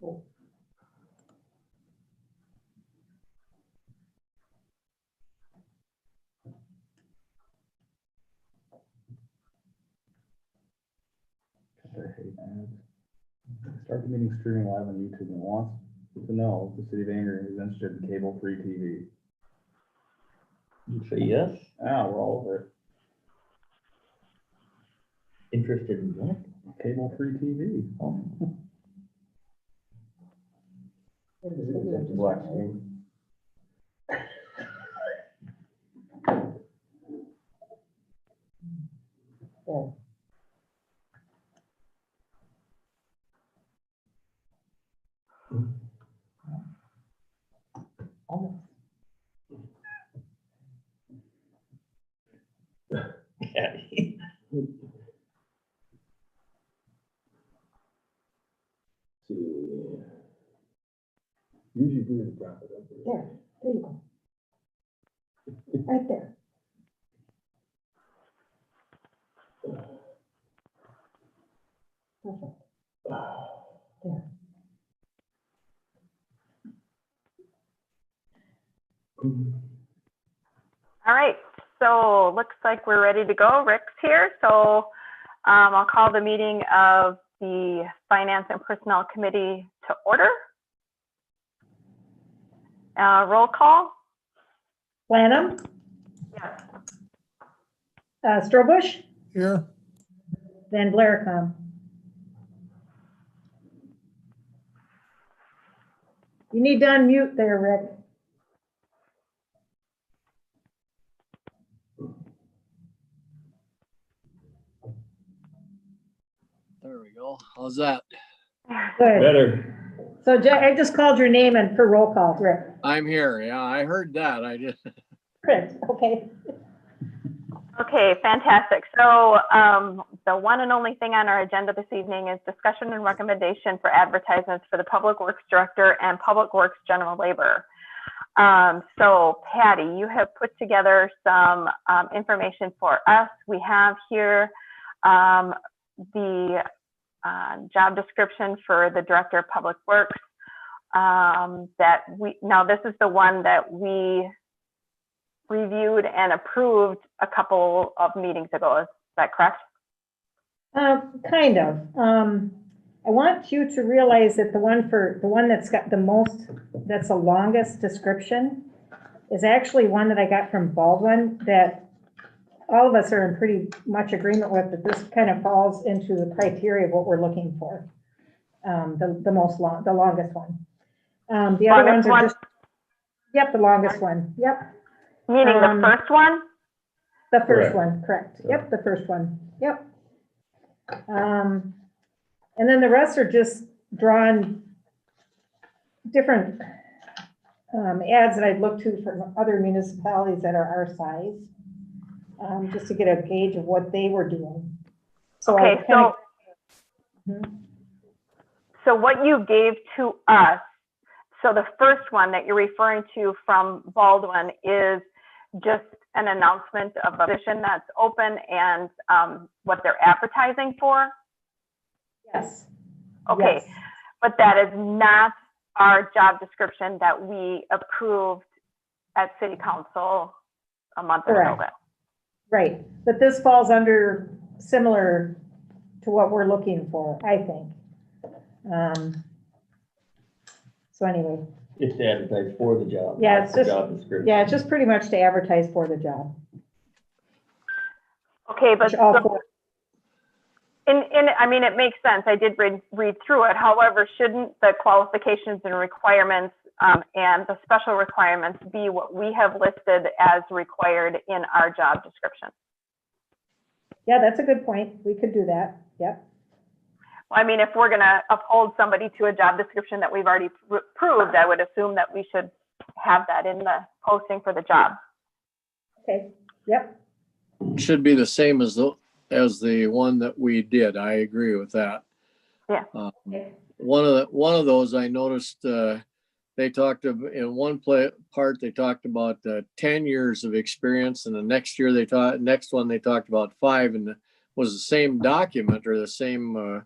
I hate ads. Start the meeting streaming live on YouTube and wants to know if the city of Anger is interested in cable-free TV. You say yes? Ah, we're all over Interested in what? it. Cable-free TV. Oh. Black screen. There. Almost. Yeah. Usually do the drop it up. There you go. Right there. Perfect. There. All right, so looks like we're ready to go. Rick's here, so I'll call the meeting of the Finance and Personnel Committee to order. Roll call. Lanham, Yes. Strobush, Here. Van Blaricom. You need to unmute there, Rick. There we go. How's that? Good. Better. So I just called your name and for roll call, Rick. I'm here. Yeah, I heard that. I just, Rick, okay. Okay, fantastic. So the one and only thing on our agenda this evening is discussion and recommendation for advertisements for the Public Works Director and Public Works General Labor. So Patty, you have put together some information for us. We have here the job description for the Director of Public Works. Now this is the one that we reviewed and approved a couple of meetings ago. Is that correct? Kind of. I want you to realize that the one that's got the most, that's the longest description is actually one that I got from Baldwin that all of us are in pretty much agreement with, that this kind of falls into the criteria of what we're looking for. The longest one. The other ones are just, yep, the longest one. Yep. Meaning the first one? The first Correct. one, correct. Yep, the first one. Yep. And then the rest are just drawn different ads that I've looked to from other municipalities that are our size, just to get a gauge of what they were doing. So I Okay, kind so, of, so what you gave to us, so the first one that you're referring to from Baldwin is just an announcement of a position that's open and what they're advertising for? yes. Okay, Yes. but that is not our job description that we approved at City Council a month ago. Correct. Right, but this falls under similar to what we're looking for, I think. So anyway, It's to advertise for the job. Yeah, not it's the just- job description. yeah, it's just pretty much to advertise for the job. Okay, but Which all so, four, I mean, it makes sense. I did read through it. However, shouldn't the qualifications and requirements and the special requirements be what we have listed as required in our job description? yeah, that's a good point. We could do that. Yep. Well, I mean, if we're going to uphold somebody to a job description that we've already approved, I would assume that we should have that in the posting for the job. Okay. Yep. should be the same as the one that we did. I agree with that. Yeah. Okay. One of those I noticed, they talked in one part, they talked about 10 years of experience, and the next one they talked about 5, and it was the same document or the same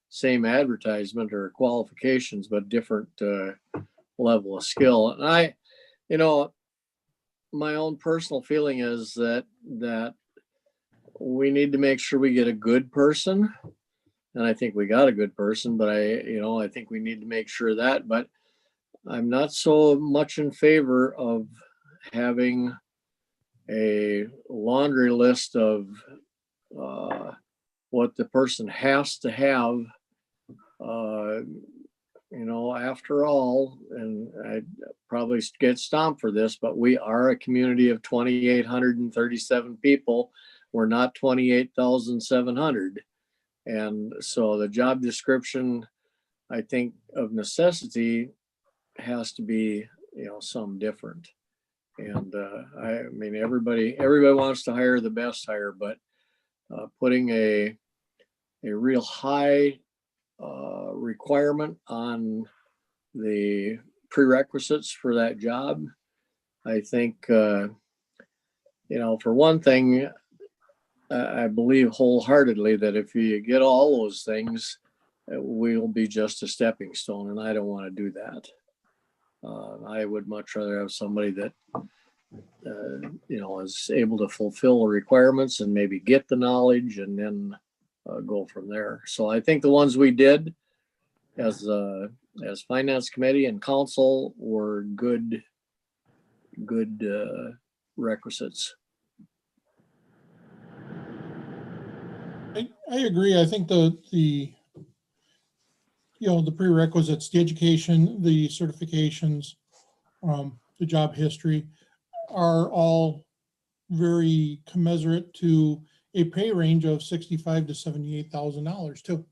same advertisement or qualifications, but different level of skill. And my own personal feeling is that we need to make sure we get a good person. And I think we got a good person, but I think we need to make sure that, but I'm not so much in favor of having a laundry list of what the person has to have. After all, and I probably get stomped for this, but we are a community of 2,837 people. We're not 28,700. And so the job description, I think of necessity, has to be, some different. And everybody wants to hire the best hire, but putting a real high requirement on the prerequisites for that job, I think, for one thing, I believe wholeheartedly that if you get all those things, we'll be just a stepping stone, and I don't want to do that. I would much rather have somebody that, is able to fulfill the requirements and maybe get the knowledge and then go from there. So I think the ones we did as finance committee and council were good requisites. I agree. I think the prerequisites, the education, the certifications, the job history are all very commensurate to a pay range of $65,000 to $78,000 too.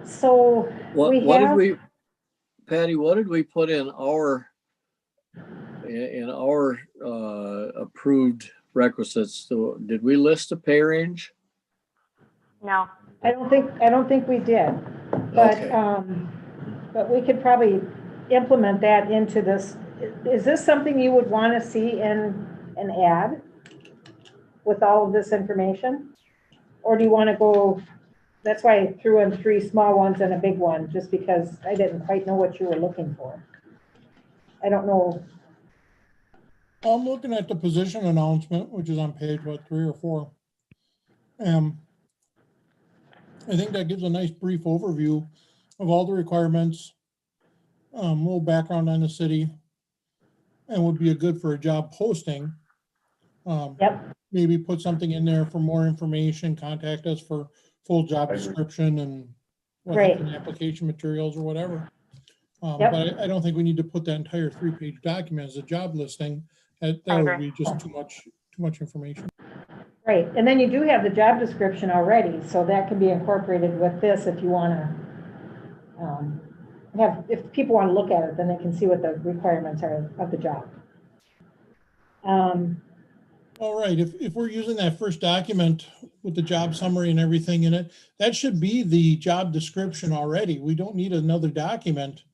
So Patty, what did we put in our approved requisites? So did we list a pay range? No. I don't think we did, but, Okay. but we could probably implement that into this. Is this something you would want to see in an ad with all of this information? Or do you want to go, that's why I threw in 3 small ones and a big one, just because I didn't quite know what you were looking for. I don't know. I'm looking at the position announcement, which is on page 3 or 4. I think that gives a nice brief overview of all the requirements, a little background on the city, and would be good for a job posting. Yep. Maybe put something in there for more information, contact us for full job description and Right. application materials or whatever. Yep. But I don't think we need to put that entire 3-page document as a job listing. That would be just too much information. Right, and then you do have the job description already, so that can be incorporated with this if you want to if people want to look at it, then they can see what the requirements are of the job. All right, if we're using that first document with the job summary and everything in it, that should be the job description already. We don't need another document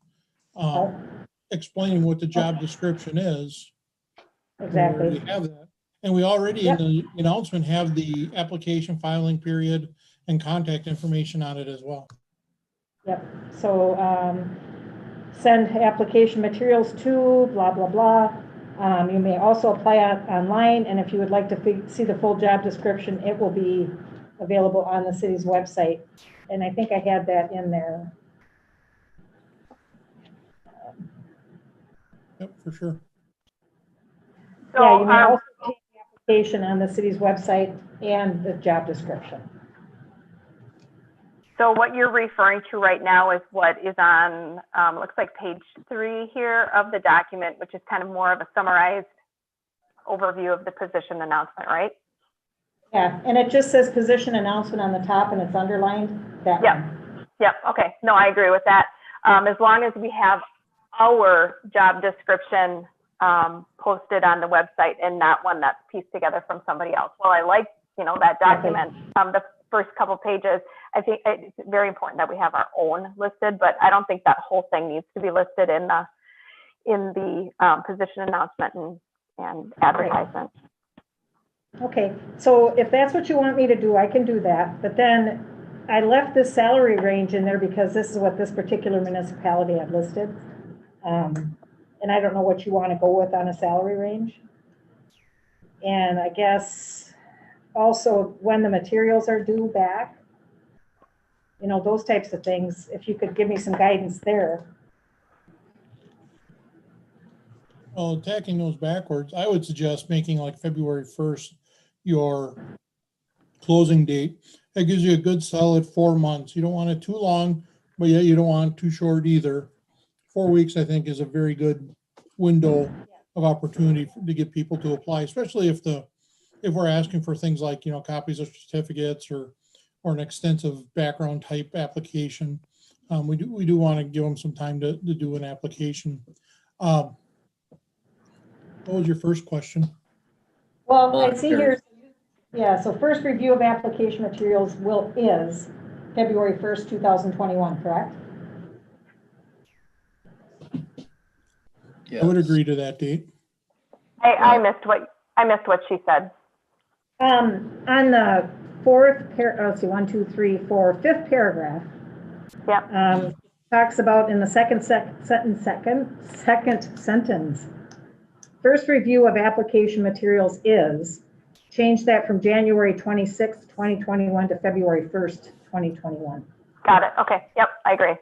explaining what the job description is. Exactly. We have that. And we already in the announcement have the application filing period and contact information on it as well. Yep, so send application materials to blah, blah, blah. You may also apply online, and if you would like to see the full job description, it will be available on the city's website. And I think I had that in there. Yep, for sure. So, Yeah, you may also take the application on the city's website and the job description. So what you're referring to right now is what is on, looks like page 3 here of the document, which is kind of more of a summarized overview of the position announcement, right? Yeah, and it just says position announcement on the top and it's underlined. That Yep. one. Yep. Okay. No, I agree with that. As long as we have our job description posted on the website and not one that's pieced together from somebody else. Well, I like, that document, the first couple pages. I think it's very important that we have our own listed, but I don't think that whole thing needs to be listed in the position announcement and advertisement. Okay, so if that's what you want me to do, I can do that, but then I left this salary range in there because this is what this particular municipality had listed. And I don't know what you want to go with on a salary range. And I guess also when the materials are due back, you know, those types of things, if you could give me some guidance there. Well, attacking those backwards, I would suggest making like February 1st your closing date. That gives you a good solid 4 months. You don't want it too long, but yet you don't want it too short either. 4 weeks, I think, is a very good window of opportunity to get people to apply, especially if we're asking for things like, you know, copies of certificates or an extensive background type application. We do want to give them some time to do an application. What was your first question? Well, I see here, yeah, so first review of application materials is February 1st, 2021, correct? I would agree to that date. I missed what she said. On the let's see, 1, 2, 3, 4, fifth paragraph. Yeah. Talks about in the second sentence, first review of application materials is, change that from January 26th, 2021 to February 1st, 2021. Got it. Okay. Yep. I agree.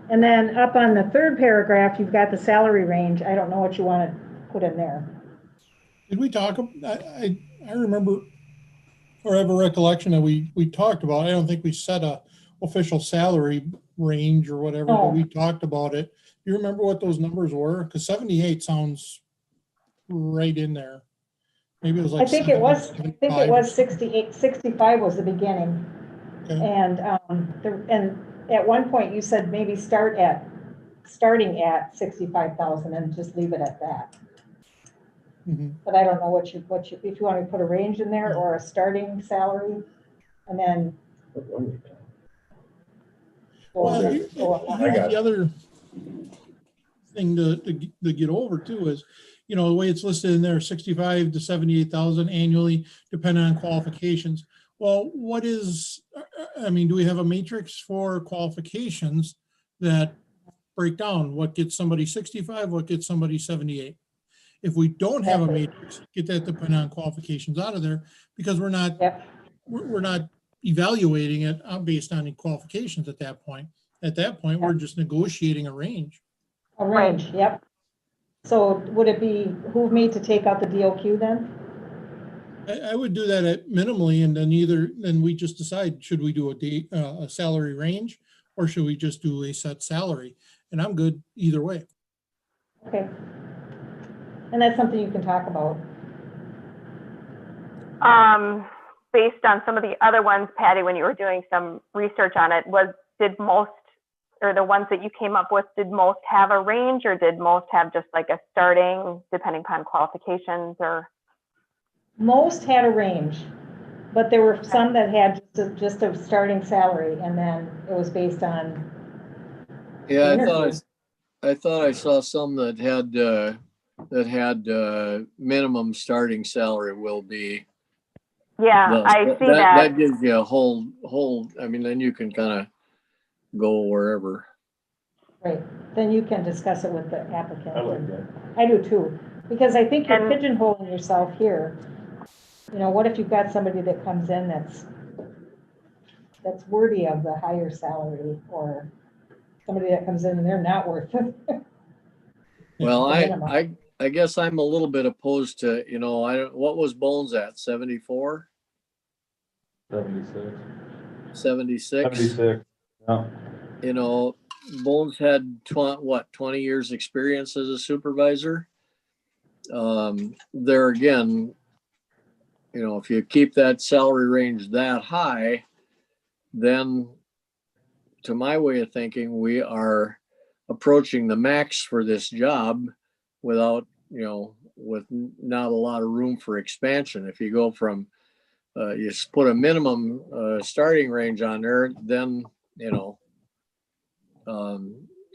And then up on the third paragraph, you've got the salary range. I don't know what you want to put in there. Did we talk, I remember, or have a recollection that we talked about, I don't think we set a official salary range or whatever, Oh. but we talked about it. Do you remember what those numbers were? Because 78 sounds right in there. Maybe it was like I think it was 75. 68, 65 was the beginning. Okay. And, and at one point you said maybe starting at 65,000 and just leave it at that. Mhm. But I don't know if you want to put a range in there or a starting salary and then. Well, got the other thing to get over too is, you know, the way it's listed in there, 65 to 78,000 annually, depending on qualifications. Well, do we have a matrix for qualifications that break down what gets somebody 65, what gets somebody 78? If we don't have a matrix, get that depending on qualifications out of there, because we're not evaluating it based on the qualifications at that point. At that point, we're just negotiating a range. A range, yep. So would it behoove me to take out the DOQ then? I would do that at minimally, and then we just decide, should we do a salary range, or should we just do a set salary? And I'm good either way. Okay. And that's something you can talk about. Based on some of the other ones, Patty, when you were doing some research on it, did most, or the ones that you came up with, did most have a range, or did most have just like a starting, depending upon qualifications, or? Most had a range, but there were some that had just a starting salary, and then it was based on. Yeah, I thought I saw some that had minimum starting salary will be. Yeah, I see that. That gives you a whole, I mean, then you can kind of go wherever. Right, then you can discuss it with the applicant. I like that. I do too, because I think you're And- pigeonholing yourself here. You know, what if you've got somebody that comes in that's worthy of the higher salary, or somebody that comes in and they're not worth it? Well, The minimum. I guess I'm a little bit opposed to, you know, what was Bones at, 74? 76. 76? 76, yeah. You know, Bones had 20 years experience as a supervisor. There again, you know, if you keep that salary range that high, then to my way of thinking, we are approaching the max for this job without, you know, with not a lot of room for expansion. If you go from, you just put a minimum starting range on there, then, you know,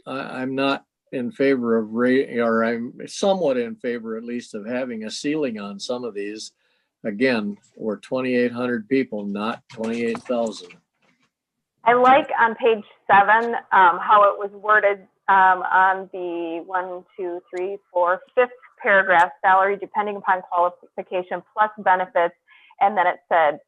I'm not in favor of or I'm somewhat in favor at least of having a ceiling on some of these. Again, we're 2,800 people, not 28,000. I like on page 7, how it was worded, on the 5th paragraph, salary depending upon qualification plus benefits. And then it says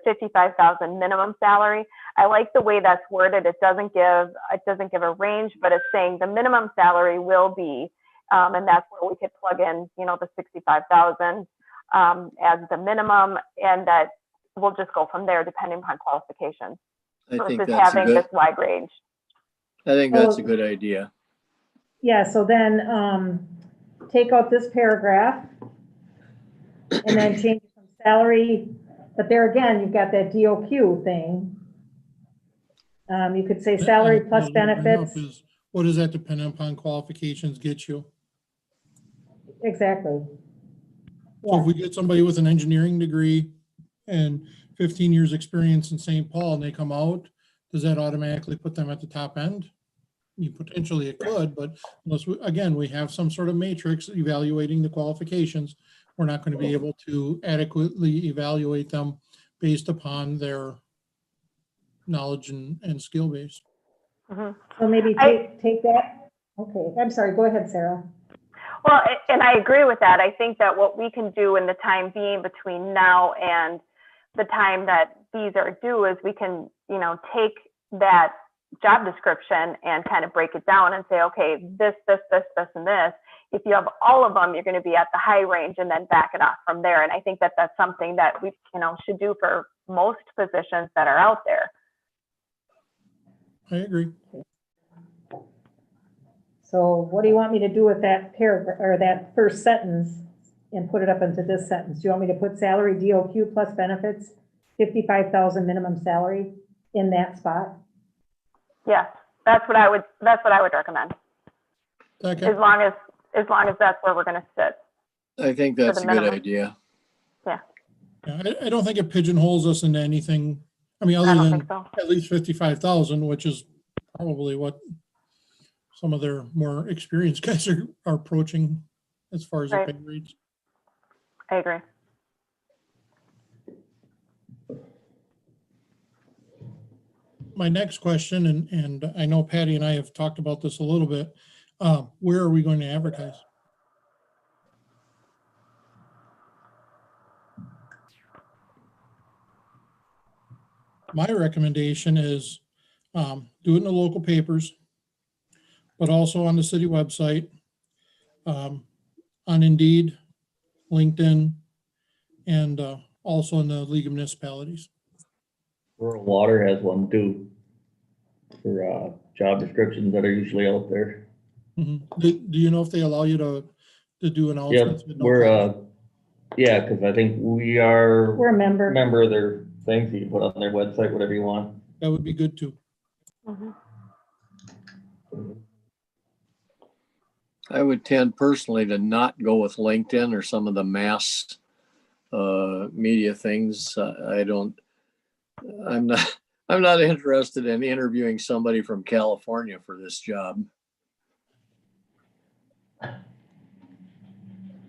55,000 minimum salary. I like the way that's worded. It doesn't give a range, but it's saying the minimum salary will be, and that's where we could plug in, the 65,000 as the minimum, and that we'll just go from there depending upon qualifications I think versus that's a having good, this wide range. I think that's a good idea. Yeah, so then, take out this paragraph and then change from salary, but there again, you've got that DOQ thing. You could say salary plus benefits. What does that dependent upon qualifications get you? Exactly. So Yeah, if we get somebody with an engineering degree and 15 years experience in St. Paul and they come out, does that automatically put them at the top end? Potentially it could, but unless, again, we have some sort of matrix evaluating the qualifications, we're not going to be able to adequately evaluate them based upon their knowledge and skill base. Mhm. so maybe take that. Okay, I'm sorry, go ahead, Sarah. Well, and I agree with that. I think that what we can do in the time being between now and the time that these are due is we can, take that job description and kind of break it down and say, okay, this, and this. If you have all of them, you're going to be at the high range and then back it off from there. And I think that that's something that we, should do for most positions that are out there. I agree. So what do you want me to do with that paragraph or that first sentence and put it up into this sentence? Do you want me to put salary DOQ plus benefits, 55,000 minimum salary in that spot? Yes, that's what I would recommend. Okay. As long as that's where we're going to sit. I think that's a good minimum. idea. Yeah, I don't think it pigeonholes us into anything. I mean, I other don't than think so. at least 55,000, which is probably what some of their more experienced guys are approaching as far as the Right. pay rates. I agree. My next question, and I know Patty and I have talked about this a little bit, where are we going to advertise? My recommendation is do it in the local papers, but also on the city website, on Indeed, LinkedIn, and also in the League of Municipalities. Rural Water has one too, for job descriptions that are usually out there. Mhm. Do you know if they allow you to do Yep, announcements? with no we're, cost? yeah, because I think we are We're a member. member of their things, you can put on their website, whatever you want. That would be good too. Mhm. I would tend personally to not go with LinkedIn or some of the mass media things. I'm not interested in interviewing somebody from California for this job.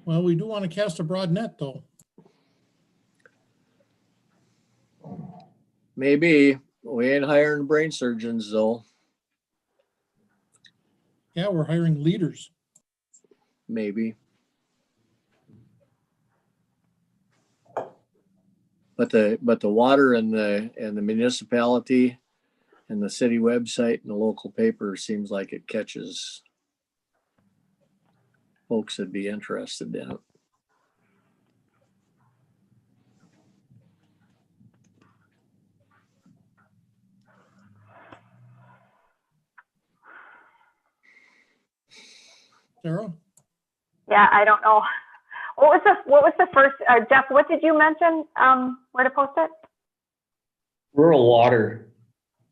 Well, we do want to cast a broad net though. Maybe we ain't hiring brain surgeons though. Yeah, we're hiring leaders. Maybe. But the water and the municipality and the city website and the local paper seems like it catches folks that'd be interested in it. Sarah? Yeah, I don't know. What was the first, Jeff, what did you mention, where to post it? Rural Water,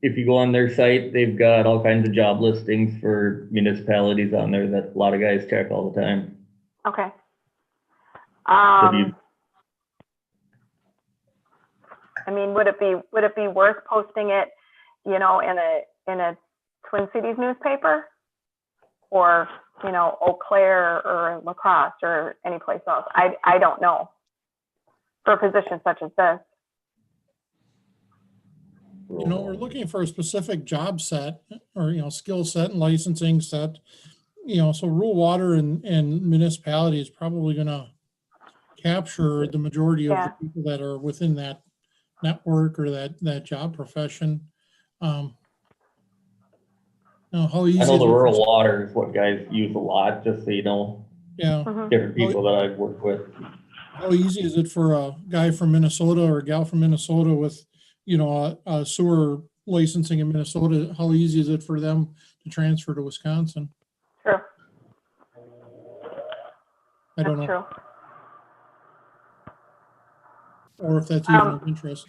if you go on their site, they've got all kinds of job listings for municipalities on there that a lot of guys check all the time. Okay. So you- I mean, would it be worth posting it, in a Twin Cities newspaper? or, you know, Eau Claire or La Crosse or anyplace else. I don't know for a position such as this. You know, we're looking for a specific job set or, skill set and licensing set. So rural water and municipality is probably gonna capture the majority of the Yeah. people that are within that network or that job profession. How easy I know is the it for- rural water is what guys use a lot, just so you know, Yeah, Mhm. different people that I've worked with. how easy is it for a guy from Minnesota or a gal from Minnesota with, a sewer licensing in Minnesota? How easy is it for them to transfer to Wisconsin? True. I don't That's know, true. or if that's even of interest.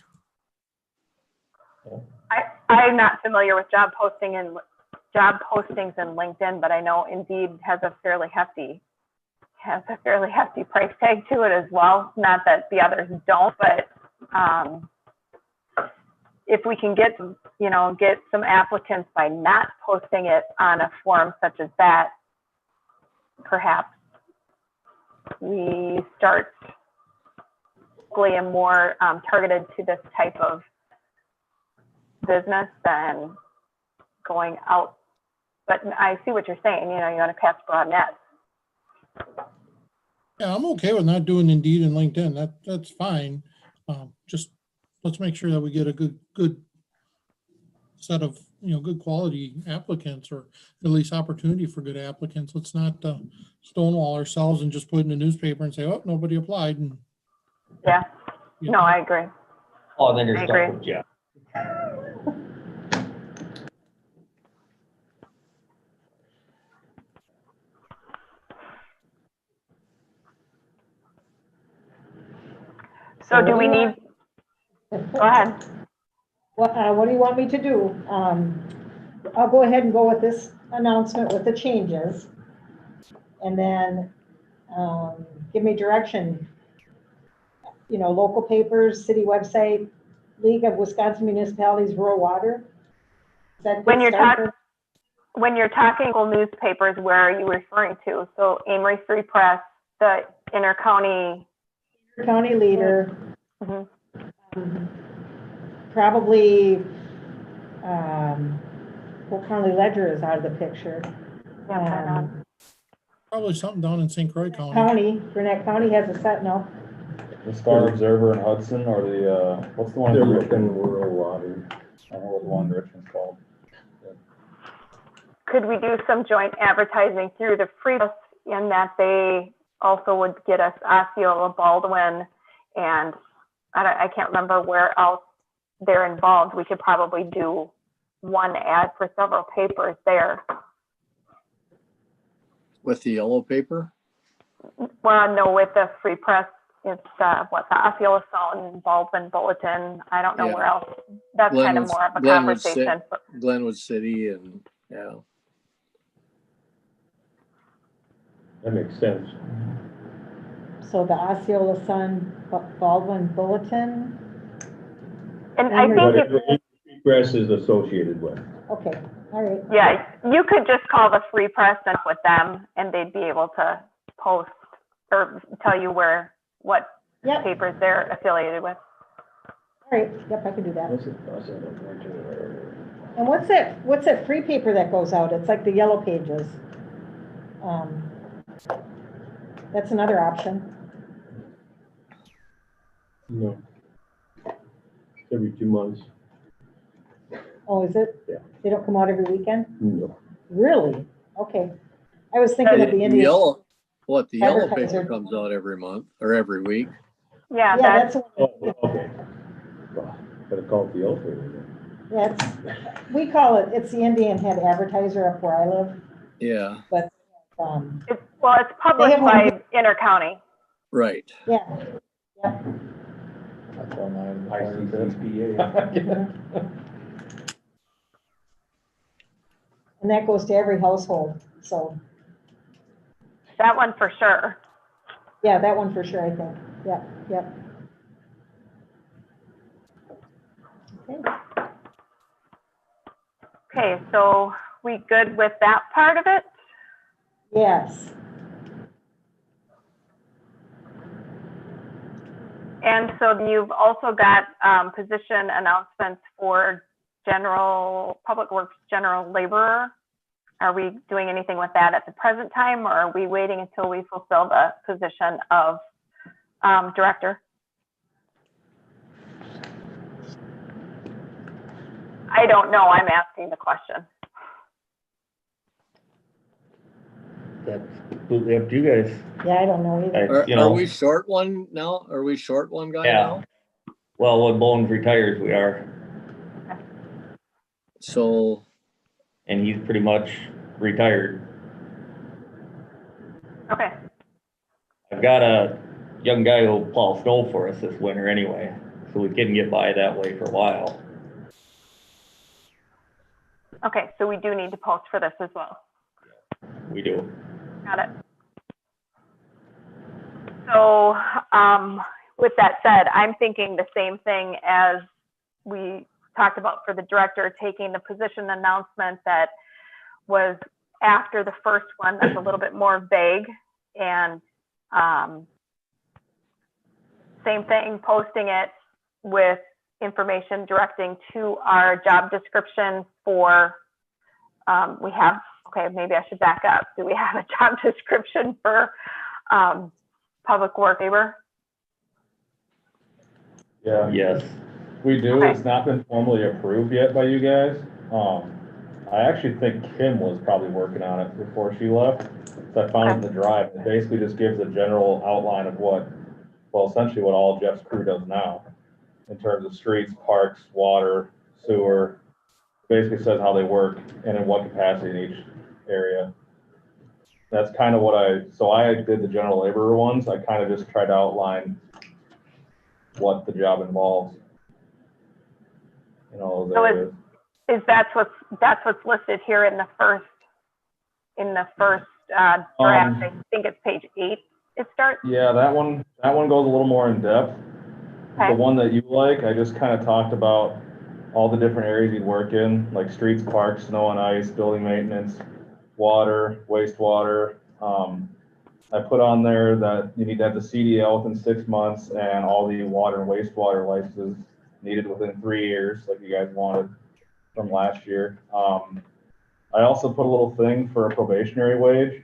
I'm not familiar with job postings in LinkedIn, but I know Indeed has a fairly hefty price tag to it as well. Not that the others don't, but if we can get some applicants by not posting it on a forum such as that, perhaps we start and more targeted to this type of business than going out. But I see what you're saying, you want to cast broad net. Yeah, I'm okay with not doing Indeed and LinkedIn. That's fine. Just let's make sure that we get a good set of, good quality applicants, or at least opportunity for good applicants. Let's not stonewall ourselves and just put it in the newspaper and say, oh, nobody applied. And Yeah, no, I agree. Oh, then you're I stuck agree. with Jeff. So do we need, go ahead. What do you want me to do? I'll go ahead and go with this announcement with the changes. And then, give me direction. Local papers, city website, League of Wisconsin Municipalities Rural Water. Is that a good When you're start talking, when you're talking local newspapers, where are you referring to? So Amory Free Press, the Intercounty. for County Leader, Mhm. probably, Polk County Ledger is out of the picture. Yeah, right on. probably something down in St. Croix County. Gwinnett County has a Sentinel. The Star Observer in Hudson, or the, what's the one? They're in looking Richmond? rural water. I don't know what the one in Richmond's called. Could we do some joint advertising through the Free Press, in that they also would get us Osceola, Baldwin, and I can't remember where else they're involved. We could probably do one ad for several papers there. With the yellow paper? Well, no, with the Free Press, it's the Osceola Sound, Baldwin Bulletin. I don't know Yeah. where else. That's kind of Glenwood- more of a Glenwood Ci- conversation. Glenwood City and, yeah. That makes sense. So the Osceola Sun, Baldwin Bulletin. And I think Whatever Press is associated with. Okay, all right. yeah, you could just call the Free Press and with them, and they'd be able to post or tell you what Yep, papers they're affiliated with. all right, yep, I can do that. What's it, what's it, whatever. And what's that free paper that goes out? It's like the Yellow Pages. That's another option. No. Every 2 months. Oh, is it? Yeah. They don't come out every weekend? No. Really? Okay. I was thinking of the The Indian. yellow, what, the yellow Advertiser. paper comes out every month or every week? Yeah, Yeah, that's, that's, Oh, okay. Well, better call it the elevator we call it, it's the Indian Head Advertiser up where I live, Yeah, but, it's published have one by Intercounty. right. yeah. Yeah. That's online. ICCPA. And that goes to every household, so, That one for sure. yeah, that one for sure, I think. Yep, yep. Okay. Okay, so we good with that part of it? Yes. And so you've also got position announcements for public works general laborer. Are we doing anything with that at the present time, or are we waiting until we fulfill the position of director? I don't know, I'm asking the question. That's completely up to you guys. Yeah, I don't know either. You Are know, we short one now? Are we short one guy Yeah. now? well, when Bones retires, we are, So, and he's pretty much retired. Okay, I've got a young guy who'll plow snow for us this winter anyway, so we can get by that way for a while. okay, so we do need to post for this as well. We do. Got it. So with that said, I'm thinking the same thing as we talked about for the director, taking the position announcement that was after the first one that's a little bit more vague, and same thing, posting it with information directing to our job description for, okay, maybe I should back up. Do we have a job description for public work labor? Yeah, Yes. we do. Okay. It's not been formally approved yet by you guys. I actually think Kim was probably working on it before she left. So I found it in the drive. It basically just gives a general outline of essentially what all Jeff's crew does now in terms of streets, parks, water, sewer. Basically says how they work and in what capacity in each area. That's kind of what I did the general laborer ones. I kind of just tried to outline what the job involves. You know, those So areas. Is that's what's listed here in the first draft? I think it's page 8. It starts. Yeah, that one goes a little more in depth. Okay. The one that you like, I just kind of talked about all the different areas you'd work in, like streets, parks, snow and ice, building maintenance, water, wastewater. I put on there that you need to have the CDL within 6 months and all the water and wastewater licenses needed within 3 years, like you guys wanted from last year. I also put a little thing for a probationary wage,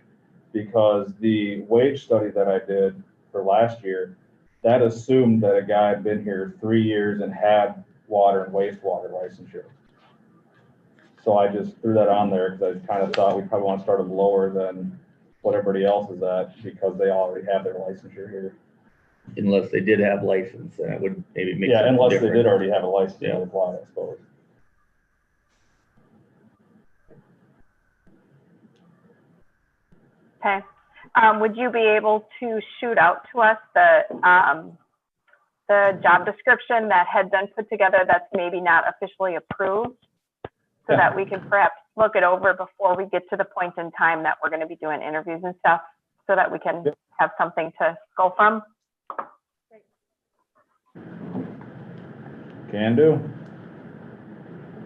because the wage study that I did for last year, that assumed that a guy had been here 3 years and had water and wastewater licensure. So I just threw that on there because I kind of thought we probably want to start them lower than what everybody else is at, because they already have their licensure here. Unless they did have license, then it would maybe make Yeah, something unless different. they did already have a license Yeah. to apply, I suppose. Okay. Would you be able to shoot out to us the job description that had been put together that's maybe not officially approved, so that we can perhaps look it over before we get to the point in time that we're going to be doing interviews and stuff, so that we can have something to go from? Can do.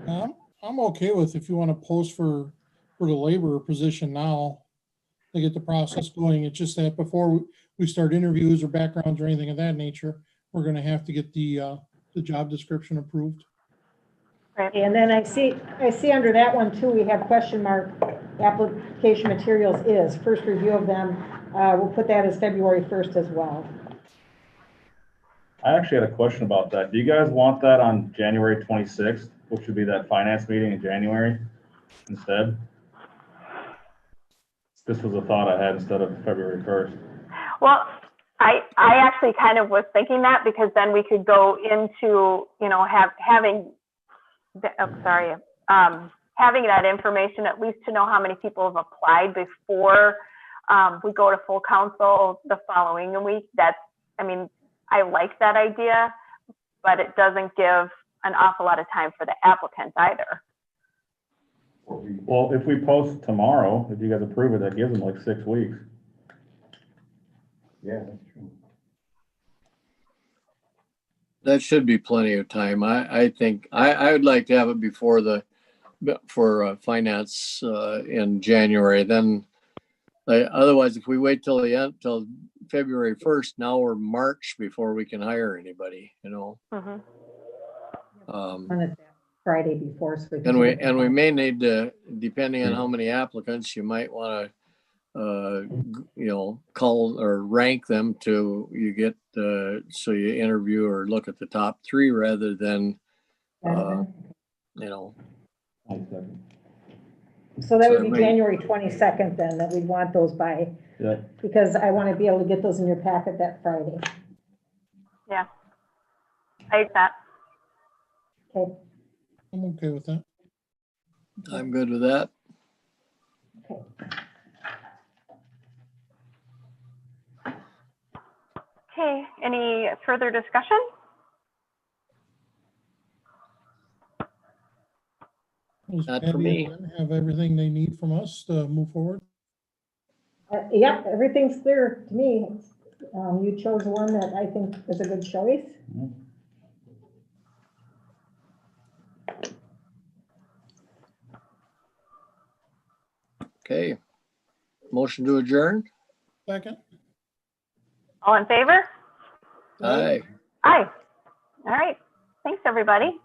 I'm okay with if you want to post for the laborer position now to get the process going. It's just that before we start interviews or backgrounds or anything of that nature, we're going to have to get the job description approved. Right. And then I see under that one too, we have question mark, application materials is, first review of them. We'll put that as February 1st as well. I actually had a question about that. Do you guys want that on January 26th, which would be that finance meeting in January instead? This was a thought I had instead of February 1st. Well, I actually kind of was thinking that, because then we could go into, having that information, at least to know how many people have applied before we go to full council the following week. I like that idea, but it doesn't give an awful lot of time for the applicants either. Well, if we post tomorrow, if you guys approve it, that gives them like 6 weeks. Yeah, that's true. that should be plenty of time. I think I would like to have it before for finance in January. Then Otherwise, if we wait till the end, till February 1st, now we're March before we can hire anybody, you know? Mhm. On it that Friday before, so we can. And we may need to, depending on how many applicants, you might want to, you know, call or rank them to, you get, so you interview or look at the top 3 rather than, you know. So that would so be it may- January 22nd then, that we'd want those by, Yeah. because I want to be able to get those in your packet that Friday. Yeah. I like that. Okay, I'm okay with that. I'm good with that. okay. Okay, any further discussion? Does Not for Patty me. and Lynn have everything they need from us to move forward? Yep, everything's clear to me. You chose one that I think is a good choice. Okay. Motion to adjourn? Second? All in favor? Aye. Aye. All right. Thanks, everybody.